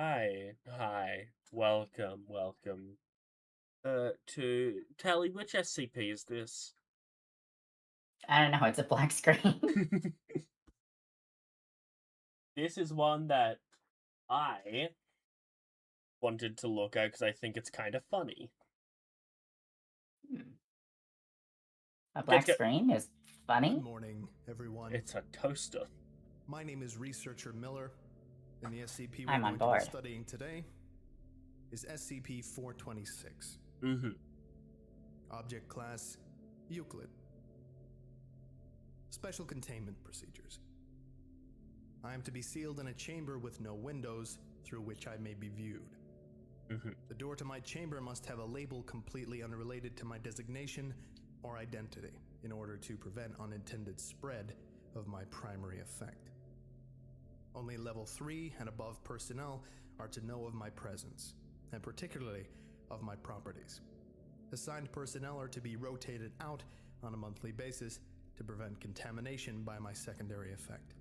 Hi, welcome. To Tally, which SCP is this? I don't know, it's a black screen. This is one that I wanted to look at because I think it's kind of funny. Hmm. A Get black get. screen is Good funny? morning, everyone. It's a toaster. My name is Researcher Miller, and the SCP we're I'm on going to be board. studying today is SCP-426. Mm-hmm. Object Class Euclid. Special Containment Procedures. I am to be sealed in a chamber with no windows through which I may be viewed. Mm-hmm. The door to my chamber must have a label completely unrelated to my designation or identity in order to prevent unintended spread of my primary effect. Only level 3 and above personnel are to know of my presence, and particularly of my properties. Assigned personnel are to be rotated out on a monthly basis to prevent contamination by my secondary effect.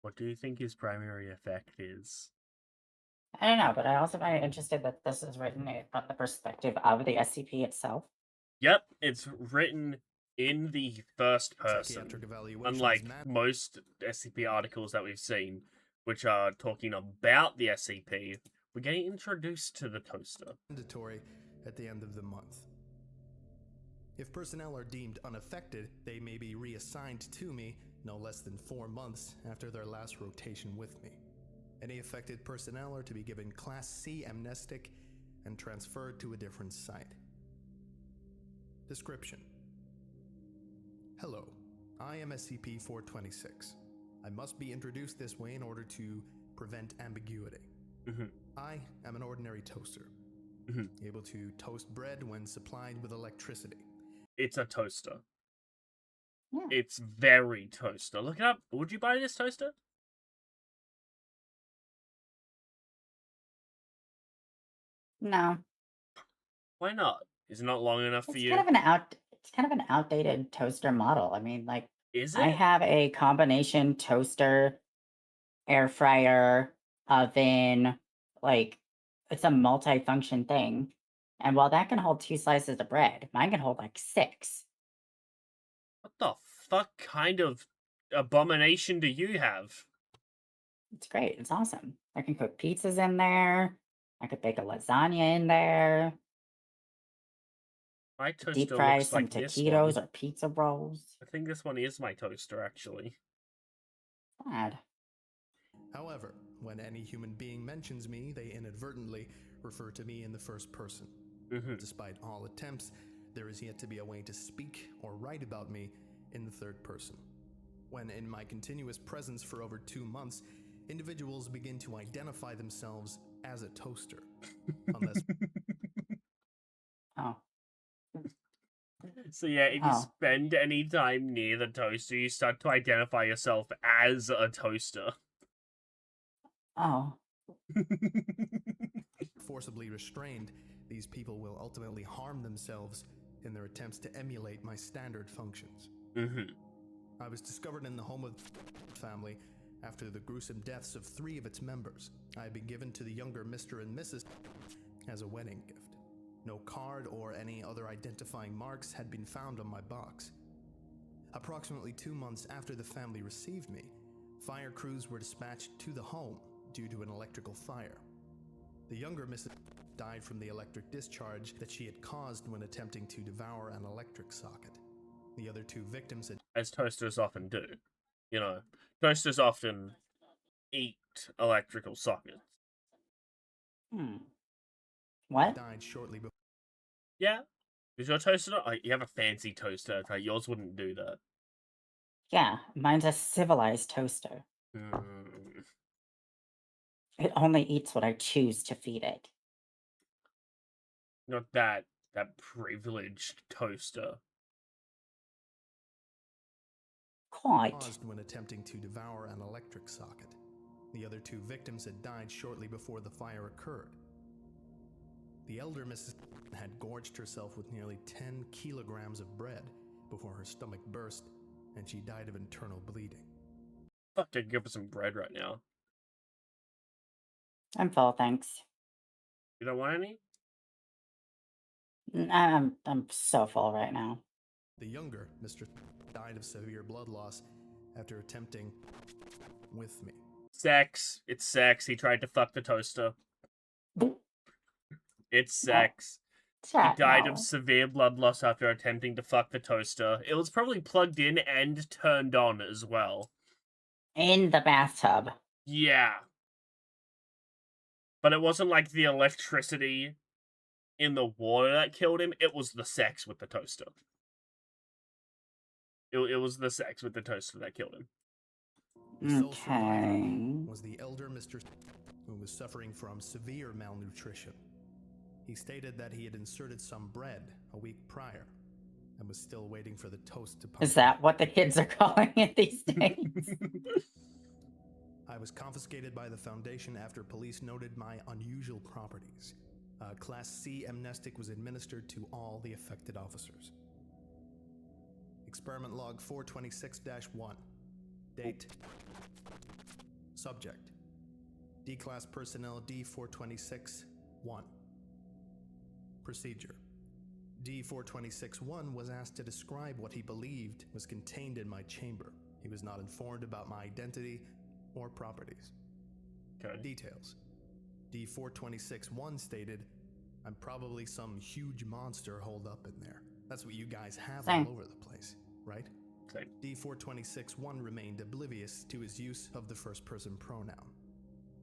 What do you think his primary effect is? I don't know, but I also find it interesting that this is written from the perspective of the SCP itself. Yep, it's written in the first person, Psychiatric evaluations unlike most SCP articles that we've seen, which are talking about the SCP. We're getting introduced to the toaster. mandatory at the end of the month. If personnel are deemed unaffected, they may be reassigned to me no less than 4 months after their last rotation with me. Any affected personnel are to be given Class C amnestic and transferred to a different site. Description: Hello, I am SCP-426. I must be introduced this way in order to prevent ambiguity. Mm-hmm. I am an ordinary toaster, able to toast bread when supplied with electricity. It's a toaster. Yeah. It's very toaster. Look it up. Would you buy this toaster? No. Why not? Is it not long enough for It's kind you? of an outdated toaster model. I mean, like, Is I it? have a combination toaster, air fryer, oven, like it's a multi-function thing. And while that can hold 2 slices of bread, mine can hold like 6. What the fuck kind of abomination do you have? It's great. It's awesome. I can cook pizzas in there. I could bake a lasagna in there. My Deep toaster fry looks some like this one. taquitos or pizza rolls. I think this one is my toaster, actually. God. However, when any human being mentions me, they inadvertently refer to me in the first person. Mm-hmm. Despite all attempts, there is yet to be a way to speak or write about me in the third person. When in my continuous presence for over 2 months, individuals begin to identify themselves as a toaster. Unless Oh. So yeah, if you Oh. spend any time near the toaster, you start to identify yourself as a toaster. Oh. forcibly restrained, these people will ultimately harm themselves in their attempts to emulate my standard functions. Mm-hmm. I was discovered in the home of the family after the gruesome deaths of 3 of its members. I had been given to the younger Mr. and Mrs. as a wedding gift. No card or any other identifying marks had been found on my box. Approximately 2 months after the family received me, fire crews were dispatched to the home due to an electrical fire. The younger Mrs. died from the electric discharge that she had caused when attempting to devour an electric socket. The other 2 victims had As toasters often do. You know, toasters often eat electrical sockets. Hmm. What? died shortly before. Yeah? Is your toaster not? Oh, you have a fancy toaster. Okay, yours wouldn't do that. Yeah, mine's a civilized toaster. Mm, It only eats what I choose to feed it. not that privileged toaster. Quite. Caused when attempting to devour an electric socket. The other 2 victims had died shortly before the fire occurred. The elder Mrs. had gorged herself with nearly 10 kilograms of bread before her stomach burst and she died of internal bleeding. Fuck, I could go for some bread right now. I'm full, thanks. You don't want any? I'm so full right now. The younger Mr. died of severe blood loss after attempting with me. Sex. It's sex. He tried to fuck the toaster. It's sex. He Chat, died no. of severe blood loss after attempting to fuck the toaster. It was probably plugged in and turned on as well. In the bathtub. Yeah. But it wasn't like the electricity in the water that killed him. It was the sex with the toaster. It was the sex with the toaster that killed him. The sole survivor Okay. was the elder Mr. who was suffering from severe malnutrition. He stated that he had inserted some bread a week prior and was still waiting for the toast to pop. Is that what the kids are calling it these days? I was confiscated by the Foundation after police noted my unusual properties. Class C amnestic was administered to all the affected officers. Experiment log 426-1. Date. Subject. D-Class Personnel D426-1. Procedure. D426-1 was asked to describe what he believed was contained in my chamber. He was not informed about my identity or properties. Okay. Details. D426-1 stated, "I'm probably some huge monster holed up in there." That's what you guys have Same. all over the place, right? Same. D426-1 remained oblivious to his use of the first person pronoun.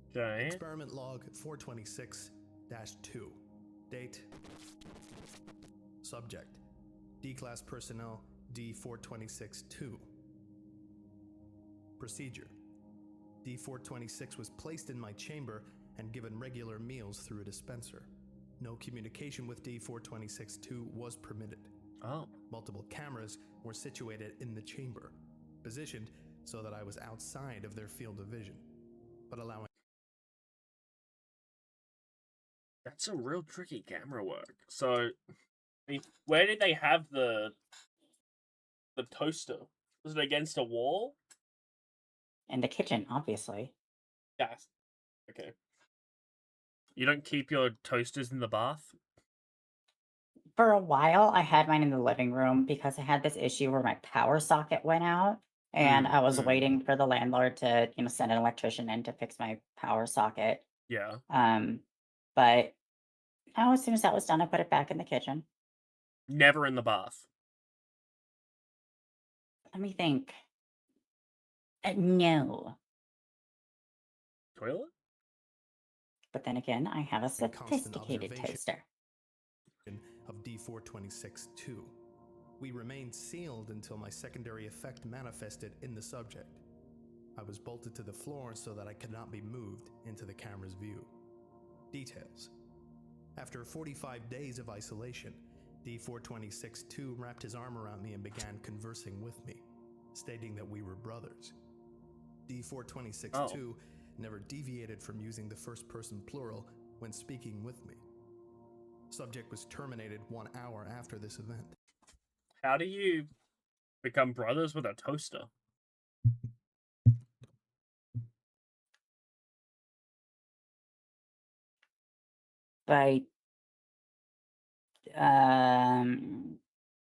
Okay. Experiment log 426-2. Date. Subject. D-Class Personnel D426-2. Procedure. D426 was placed in my chamber and given regular meals through a dispenser. No communication with D426-2 was permitted. Oh. Multiple cameras were situated in the chamber, positioned so that I was outside of their field of vision, but allowing. That's some real tricky camera work. So, I mean, where did they have the toaster? Was it against a wall? In the kitchen, obviously. Yes. Okay. You don't keep your toasters in the bath? For a while, I had mine in the living room because I had this issue where my power socket went out, and I was waiting for the landlord to, send an electrician in to fix my power socket. Yeah. But now as soon as that was done, I put it back in the kitchen. Never in the bath. Let me think. No. Toilet? But then again, I have a constant sophisticated observation toaster. of D426-2. We remained sealed until my secondary effect manifested in the subject. I was bolted to the floor so that I could not be moved into the camera's view. Details. After 45 days of isolation, D426-2 wrapped his arm around me and began conversing with me, stating that we were brothers. D426-2 never deviated from using the first-person plural when speaking with me. Subject was terminated 1 hour after this event. How do you become brothers with a toaster? By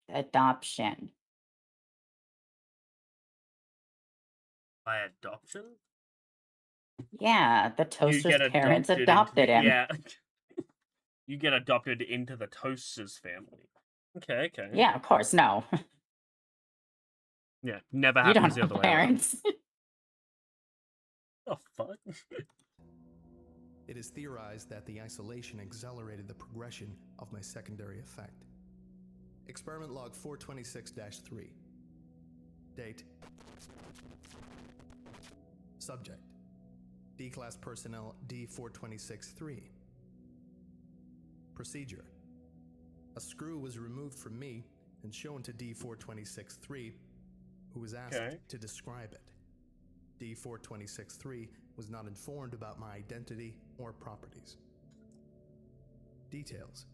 adoption. By adoption? Yeah, the You toaster's get parents adopted adopted into him. Yeah. You get adopted into the toaster's family. Okay, okay. Yeah, of course, no. Yeah, never You don't happens the have other way around. parents. Oh, fuck. It is theorized that the isolation accelerated the progression of my secondary effect. Experiment log 426-3. Date. Subject. D-Class Personnel D426-3. Procedure. A screw was removed from me and shown to D426-3, who was asked to describe it. D426-3 was not informed about my identity or properties. Details.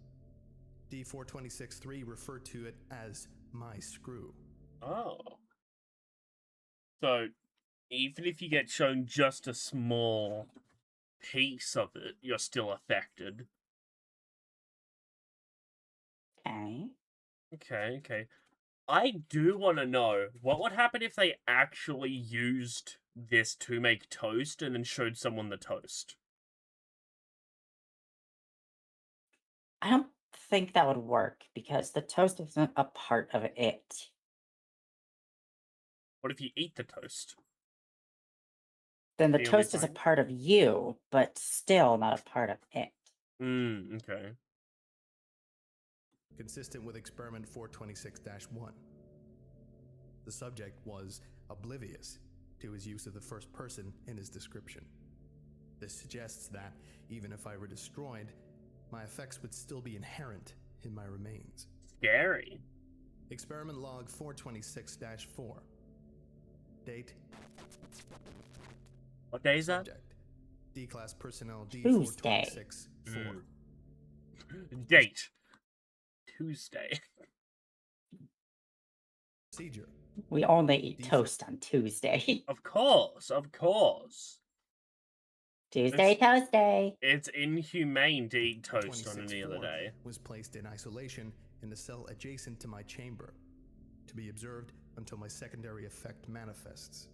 D426-3 referred to it as my screw. Oh. So, even if you get shown just a small piece of it, you're still affected. Okay. Okay. I do want to know what would happen if they actually used this to make toast and then showed someone the toast. I don't think that would work because the toast isn't a part of it. What if you eat the toast? Then the You'll be toast is a fine? part of you, but still not a part of it. Okay. Consistent with experiment 426-1. The subject was oblivious to his use of the first person in his description. This suggests that, even if I were destroyed, my effects would still be inherent in my remains. Scary. Experiment log 426-4. Date. What day is that? Subject. D-class personnel Tuesday. D426-4. Date. Tuesday. Procedure. We only eat D4. toast on Tuesday. Of course. Tuesday toast day. It's inhumane to eat toast on any other 26-4 day. was placed in isolation in the cell adjacent to my chamber, to be observed until my secondary effect manifests.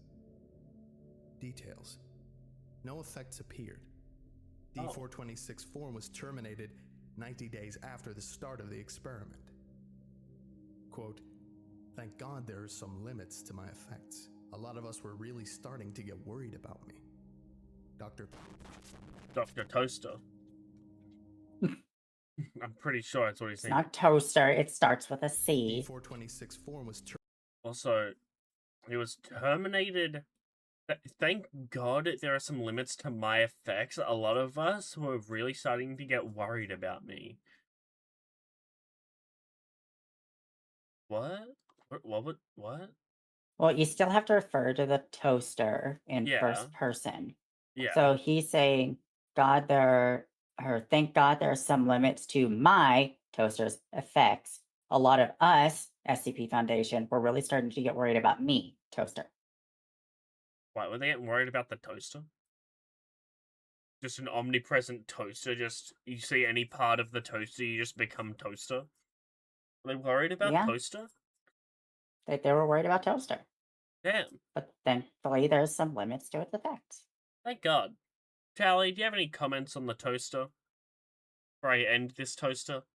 Details. No effects appeared. D426-4 was terminated 90 days after the start of the experiment. Quote, "Thank God there are some limits to my effects. A lot of us were really starting to get worried about me." Dr. Toaster. I'm pretty sure that's what he's It's saying. not toaster, it starts with a C. D426-4 was Also, he was terminated. Thank God there are some limits to my effects. A lot of us were really starting to get worried about me. What? What? Well, you still have to refer to the toaster in Yeah. first person. Yeah. So he's saying, thank God there are some limits to my toaster's effects. A lot of us, SCP Foundation, were really starting to get worried about me, toaster. Why were they getting worried about the toaster? Just an omnipresent toaster, just you see any part of the toaster, you just become toaster? Are they worried about Yeah. toaster? They were worried about toaster. Damn. But thankfully there's some limits to its effects. Thank God. Tally, do you have any comments on the toaster? Before I end this toaster?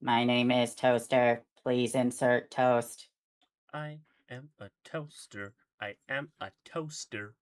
My name is Toaster. Please insert toast. I am a toaster. I am a toaster.